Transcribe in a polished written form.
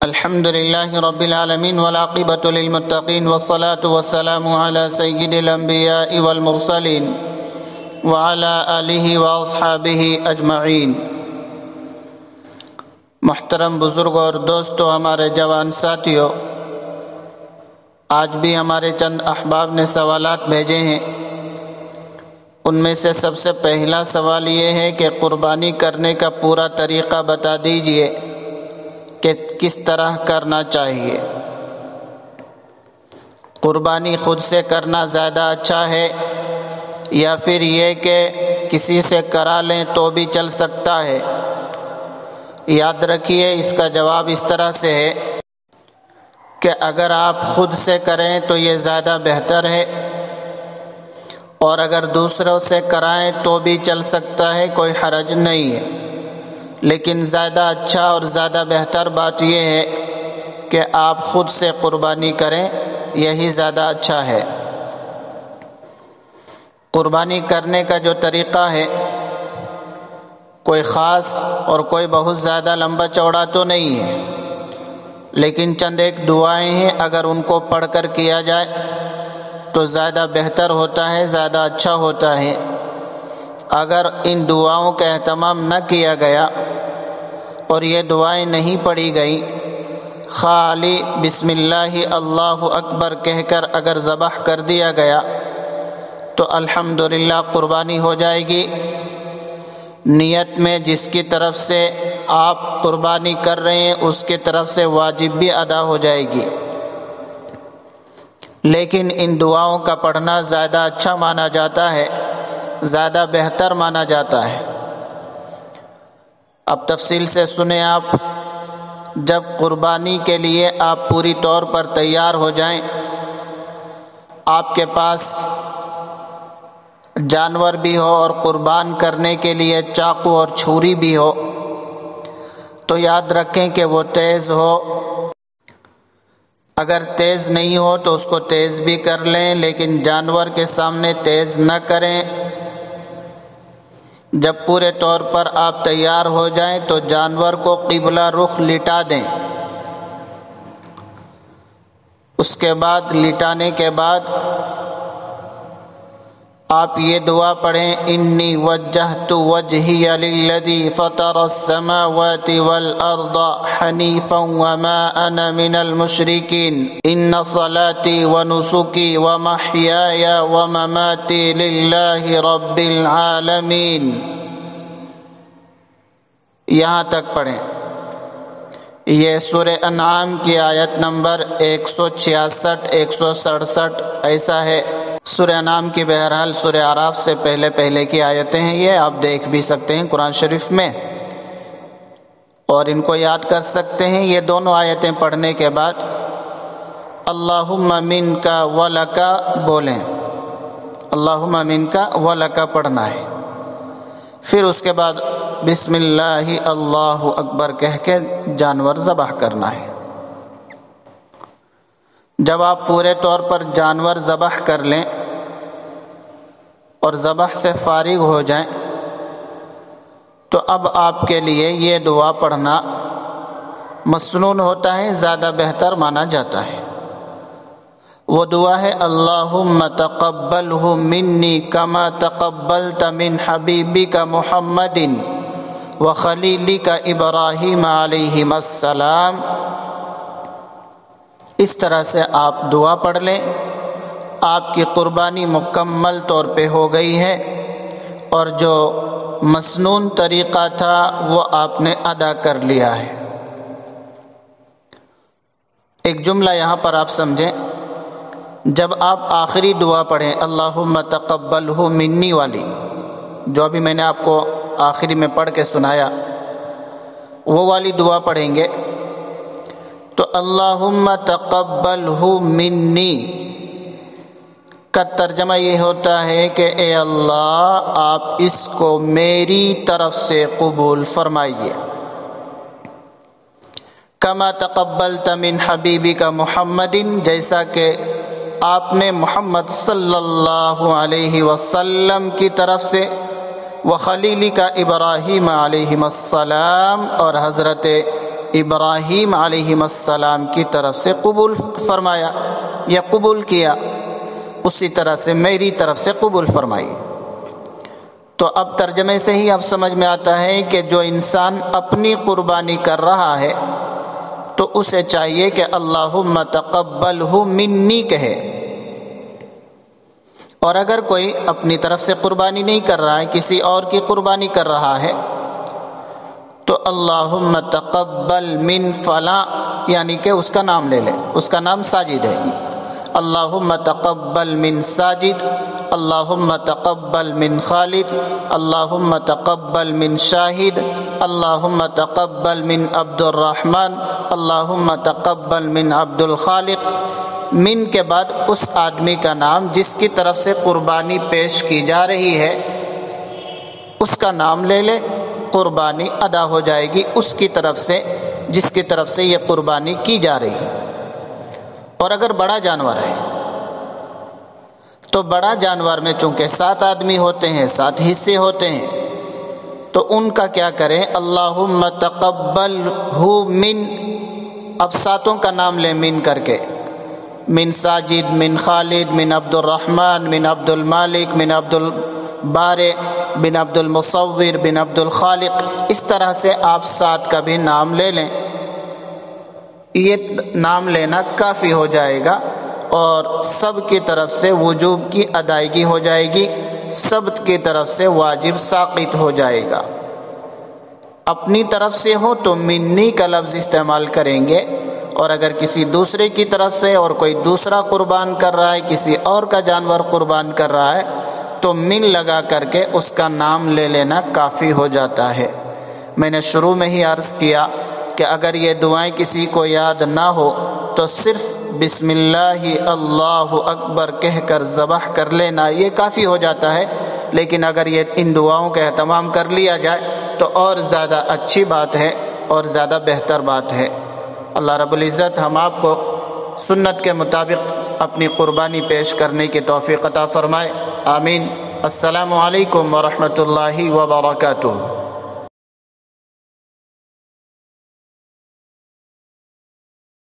الحمد لله رب العالمين والعاقبة للمتقين والصلاة والسلام على سيد الأنبياء والمرسلين وعلى آله وأصحابه أجمعين۔ محترم بزرگوں اور دوستو، ہمارے جوان ساتھیوں، آج بھی ہمارے چند احباب نے سوالات بھیجے ہیں۔ ان میں سے سب سے پہلا سوال یہ ہے کہ قربانی کرنے کا پورا طریقہ بتا دیجئے کہ کس طرح کرنا چاہیے۔ قربانی خود سے کرنا زیادہ اچھا ہے یا پھر یہ کہ کسی سے کرا لیں تو بھی چل سکتا ہے؟ یاد رکھیے، اس کا جواب اس طرح سے ہے کہ اگر آپ خود سے کریں تو یہ زیادہ بہتر ہے، اور اگر دوسروں سے کرائیں تو بھی چل سکتا ہے، کوئی حرج نہیں ہے۔ لیکن زیادہ اچھا اور زیادہ بہتر بات یہ ہے کہ آپ خود سے قربانی کریں، یہی زیادہ اچھا ہے۔ قربانی کرنے کا جو طریقہ ہے کوئی خاص اور کوئی بہت زیادہ لمبا چوڑا تو نہیں ہے، لیکن چند ایک دعائیں ہیں، اگر ان کو پڑھ کر کیا جائے تو زیادہ بہتر ہوتا ہے، زیادہ اچھا ہوتا ہے۔ اگر ان دعاؤں کا اہتمام نہ کیا گیا اور یہ دعائیں نہیں پڑھی گئی، خالی بسم اللہ اللہ اکبر کہہ کر اگر ذبح کر دیا گیا تو الحمدللہ قربانی ہو جائے گی۔ نیت میں جس کی طرف سے آپ قربانی کر رہے ہیں اس کی طرف سے واجب بھی ادا ہو جائے گی، لیکن ان دعاؤں کا پڑھنا زیادہ اچھا مانا جاتا ہے، زیادہ بہتر مانا جاتا ہے۔ اب تفصیل سے سنیں آپ۔ جب قربانی کے لیے آپ پوری طور پر تیار ہو جائیں، آپ کے پاس جانور بھی ہو اور قربان کرنے کے لیے چاقو اور چھری بھی ہو، تو یاد رکھیں کہ وہ تیز ہو۔ اگر تیز نہیں ہو تو اس کو تیز بھی کر لیں، لیکن جانور کے سامنے تیز نہ کریں۔ جب پورے طور پر آپ تیار ہو جائیں تو جانور کو قبلہ رخ لٹا دیں۔ اس کے بعد لٹانے کے بعد آپ یہ دعا پڑھیں، انی وجہت وجہی للذی فطر السماوات والارض حنیفا وما انا من المشرکین ان صلاتی ونسکی ومحیای ومماتی للہ رب العالمین۔ یہاں تک پڑھیں۔ یہ سورہ انعام کی آیت نمبر 166 167 ایسا ہے۔ سورہ انعام کی بہرحال سورہ اعراف سے پہلے کی آیتیں ہیں، یہ آپ دیکھ بھی سکتے ہیں قرآن شریف میں اور ان کو یاد کر سکتے ہیں۔ یہ دونوں آیتیں پڑھنے کے بعد اللہم منک ولک بولیں، اللہم منک ولک پڑھنا ہے۔ پھر اس کے بعد بسم اللہ اللہ اکبر کہہ کے جانور ذبح کرنا ہے۔ جب آپ پورے طور پر جانور ذبح کر لیں اور ذبح سے فارغ ہو جائیں تو اب آپ کے لیے یہ دعا پڑھنا مسنون ہوتا ہے، زیادہ بہتر مانا جاتا ہے۔ وہ دعا ہے، اللہم تقبلہ منی کما تقبلت من حبیبک محمد وخلیلک ابراہیم علیہم السلام۔ اس طرح سے آپ دعا پڑھ لیں، آپ کی قربانی مکمل طور پہ ہو گئی ہے، اور جو مسنون طریقہ تھا وہ آپ نے ادا کر لیا ہے۔ ایک جملہ یہاں پر آپ سمجھیں، جب آپ آخری دعا پڑھیں اللہم تقبلہ منی والی، جو ابھی میں نے آپ کو آخری میں پڑھ کے سنایا، وہ والی دعا پڑھیں گے تو اللہم تقبلہ منی کا ترجمہ یہ ہوتا ہے کہ اے اللہ آپ اس کو میری طرف سے قبول فرمائیے، کما تقبلت من حبیبک محمد، جیسا کہ آپ نے محمد صلی اللہ علیہ وسلم کی طرف سے، وخلیلک ابراہیم علیہ السلام، اور حضرت ابراہیم علیہ السلام کی طرف سے قبول فرمایا یا قبول کیا، اسی طرح سے میری طرف سے قبول فرمائیے۔ تو اب ترجمے سے ہی اب سمجھ میں آتا ہے کہ جو انسان اپنی قربانی کر رہا ہے تو اسے چاہیے کہ اللہم تقبلہ منی کہے، اور اگر کوئی اپنی طرف سے قربانی نہیں کر رہا ہے، کسی اور کی قربانی کر رہا ہے، تو اللہم تقبل من فلاں، یعنی کہ اس کا نام لے لے، اس کا نام ساجد ہے، اللہم تقبل من ساجد، اللہم تقبل من خالد، اللہم تقبل من شاہد، اللہم تقبل من عبد الرحمن، اللہم تقبل من عبد الخالق۔ من کے بعد اس آدمی کا نام جس کی طرف سے قربانی پیش کی جا رہی ہے اس کا نام لے لے، قربانی ادا ہو جائے گی اس کی طرف سے جس کی طرف سے یہ قربانی کی جا رہی ہے۔ اور اگر بڑا جانور ہے تو بڑا جانور میں چونکہ 7 آدمی ہوتے ہیں، 7 حصے ہوتے ہیں، تو ان کا کیا کریں؟ اللہم تقبلہ من، اب 7 کا نام لیں من کر کے، من ساجد، من خالد، من عبد الرحمن، من عبد المالک، من عبد البارئ، بن عبد المصور، بن عبد الخالق، اس طرح سے آپ 7 کا بھی نام لے لیں۔ یہ نام لینا کافی ہو جائے گا اور سب کی طرف سے وجوب کی ادائیگی ہو جائے گی، سب کی طرف سے واجب ساقط ہو جائے گا۔ اپنی طرف سے ہو تو منی کا لفظ استعمال کریں گے، اور اگر کسی دوسرے کی طرف سے اور کوئی دوسرا قربان کر رہا ہے، کسی اور کا جانور قربان کر رہا ہے، تو من لگا کر کے اس کا نام لے لینا کافی ہو جاتا ہے۔ میں نے شروع میں ہی عرض کیا کہ اگر یہ دعائیں کسی کو یاد نہ ہو تو صرف بسم اللہ اللہ اکبر کہہ کر ذبح کر لینا یہ کافی ہو جاتا ہے، لیکن اگر یہ ان دعاؤں کا اہتمام کر لیا جائے تو اور زیادہ اچھی بات ہے اور زیادہ بہتر بات ہے۔ اللہ رب العزت ہم آپ کو سنت کے مطابق اپنی قربانی پیش کرنے کی توفیق عطا فرمائے، آمین۔ السلام علیکم ورحمۃ اللہ وبرکاتہ۔